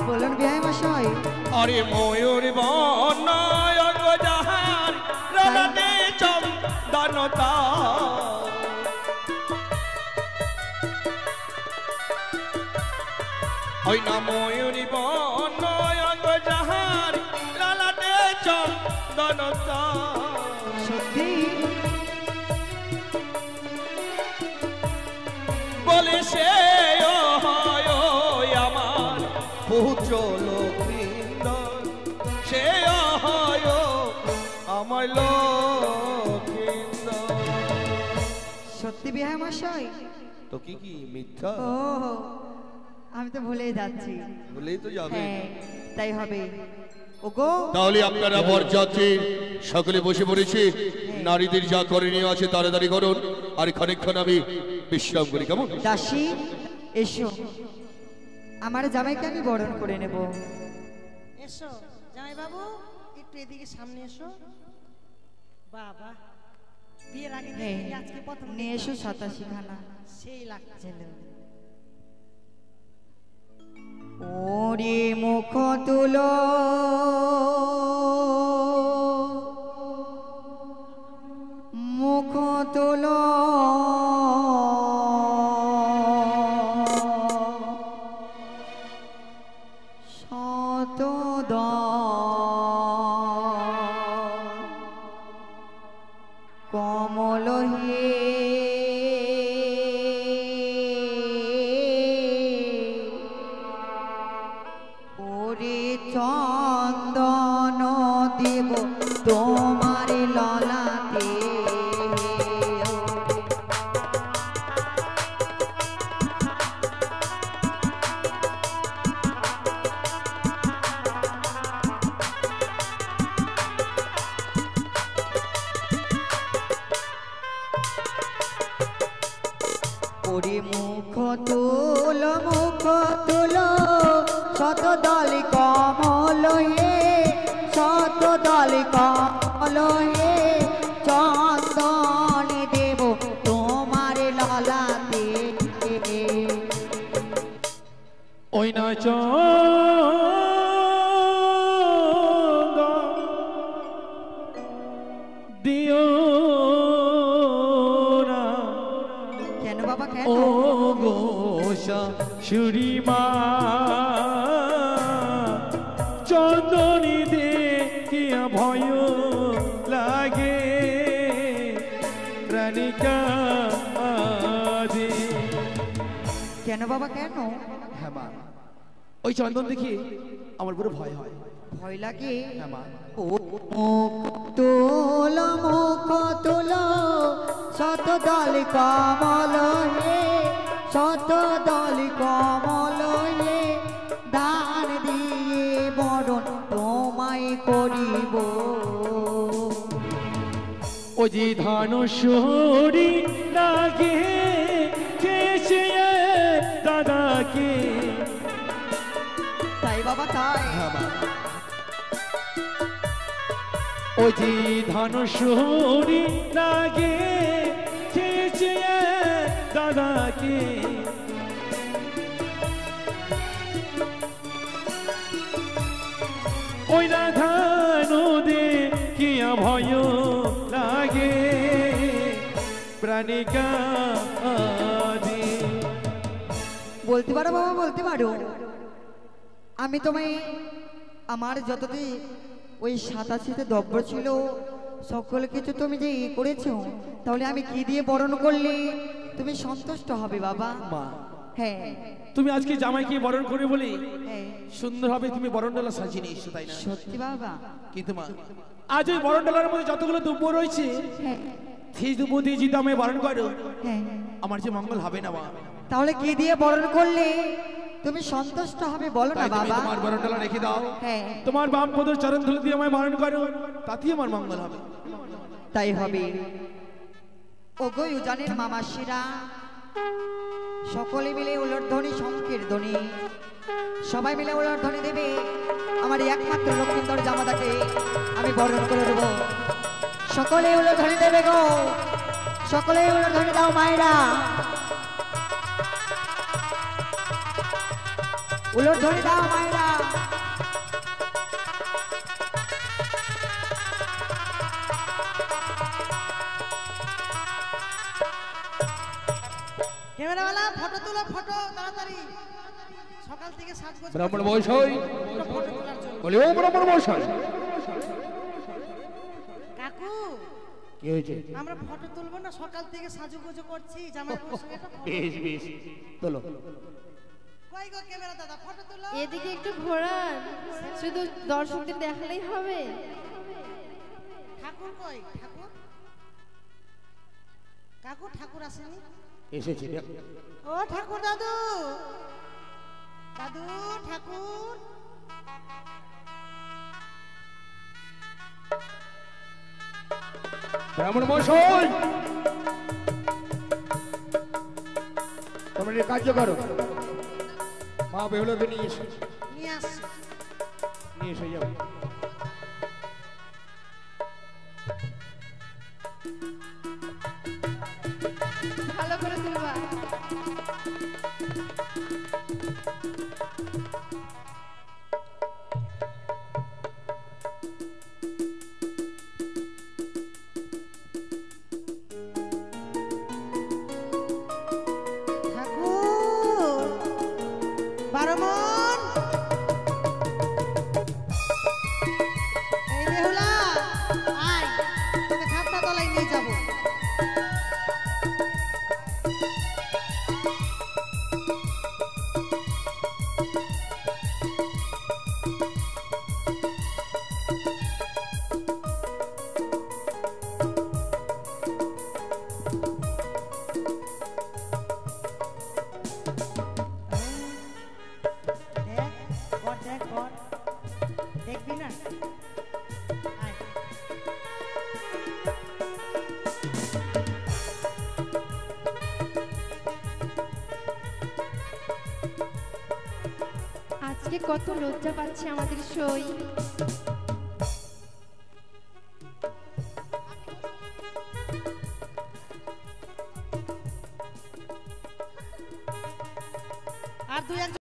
বলুন বিহাই মশাই। আরে ময়ূর বনয় জাহান রাতে চন্দনতা ওই না ময়ূর বনয় জাহান রাতে চন্দনতা সত্যি বলে সে আমার পুত্র লক্ষ্মীন্দর সে আমার লক্ষ্মীন্দর। সত্যি বিহাই মশাই? তো কি কি মিথ্যা? ও আমি তো ভুলেই যাচ্ছি। বলেই তো যাবে। হ্যাঁ তাই হবে। ওগো তাহলে আপনারা বরযাত্রী সকলে বসে পড়েছে। নারীদের যা করণীয় আছে তাড়াতাড়ি করুন, আর খানিকক্ষণ আমি বিশ্রাম করি। কেমন? দাসী এসো, আমার জামাইকে আমি বরণ করে নেব। এসো জামাই বাবু, একটু এদিকে সামনে এসো। বাবা বিয়ের আগে দেখি আজকে প্রথম নিয়ে এসো 87 খানা। সেই লাগছে। ওরে মুখ তুলো মুখ তুলো শতদ কমল হে চন্দন দেব তোমার ললাটে ওরে মুখ তুলো শত দল কমল হে শত দল কমল হে চন্দন দেব তোমার ললাটে ওই না চন্দন দিও না। কেন বাবা কেন? ও গোসা সুরিমা চন্দনী দেখিয়া ভয় লাগে প্রাণিকা দে। কেন বাবা কেন? হ্যাঁ মা, ওই চন্দন দেখি আমার পুরো ভয় হয়। ভয় লাগে? হ্যাঁ মা। ও মুখ তুলো শত দল কমল হে শত দল কমল হে দান দিয়ে বরণ তোমায় করিব। ও যে ধান সরি লাগে কেসে দাদাকে। তাই বাবা তাই? ও যে ধান সরি লাগে কেসে দাদাকে। ওই না ধান দে কিয়া ভয় লাগে প্রাণিকা দে। বলতে পারো বাবা বলতে পারো? আমি তোমায় আমার যতদিন ওই 87তে দ্রব্য ছিল সকল কিছু তুমি যে করেছো, তাহলে আমি কি দিয়ে বরণ করলে তুমি সন্তুষ্ট হবে বাবা? মা হ্যাঁ তুমি আজকে জামাইকে বরণ করে বলি হ্যাঁ সুন্দরভাবে তুমি বরণডালা সাজিয়ে নিয়ে এসছো, তাই না? সত্যি বাবা। কিন্তু মা আজ ওই বরণডালার মধ্যে যতগুলো দুব্য রয়েছে হ্যাঁ সেই দুব্য দিয়ে যদি আমি বরণ করো হ্যাঁ আমার যে মঙ্গল হবে না মা। তাহলে কি দিয়ে বরণ করলে তুমি সন্তুষ্ট হবে বলো না তাই তুমি বাবা? তোমার বরণডালা রেখে দাও। হ্যাঁ তোমার বাম পদর চরণ ধুলো দিয়ে আমায় বরণ করো, তাতেই আমার মঙ্গল হবে। তাই হবে। ওগো ইউজানের মামাসিরা সকলে মিলে উলর্ধ্বনি শঙ্কের ধ্বনি সবাই মিলে উলর্ধ্বনি দেবে। আমার একমাত্র লক্ষ্মীন্দর জামাতাকে আমি বরণ করে দেবো। সকলে উলর্ধ্বনি দেবে গো, সকলে উলর্ধ্বনি দাও মায়েরা। উলট ধরে দাও মায়েরা। ক্যামেরাওয়ালা ফটো তুলো, ফটো তাড়াতাড়ি। সকাল থেকে সাজগোজ ব্রাহ্মণ মহাশয় ফটো তোলার জন্য। বলি ও ব্রাহ্মণ মহাশয়। কাকু কি হয়েছে? আমরা ফটো তুলবো না, সকাল থেকে সাজুগুজু করছি জামাইবাবুর সঙ্গে একটা photo। বেশ বেশ তোলো। কই গো ক্যামেরা দাদা, ফটো তুলো। এদিকে একটু ঘোরান, শুধু দর্শকদের দেখালেই হবে। ঠাকুর কই? ঠাকুর কাকু, ঠাকুর আসেনি? এসেছে ও ঠাকুর দাদু, দাদু ঠাকুর। ব্রাহ্মণ মহাশয় তোমরা কার্য করো। মা বেহুলাকে নিয়ে এসো, নিয়ে আসছি। নিয়ে এসে যাও। ভালো করে তুলবা। ঠাকুর বারমন, এই বেহুলা আয়, তোকে ছাপটা তলায় নিয়ে যাবো। দেখ বর, দেখবি না? আয়। আজকে কত লজ্জা পাচ্ছে আমাদের সই। আর দুই একজন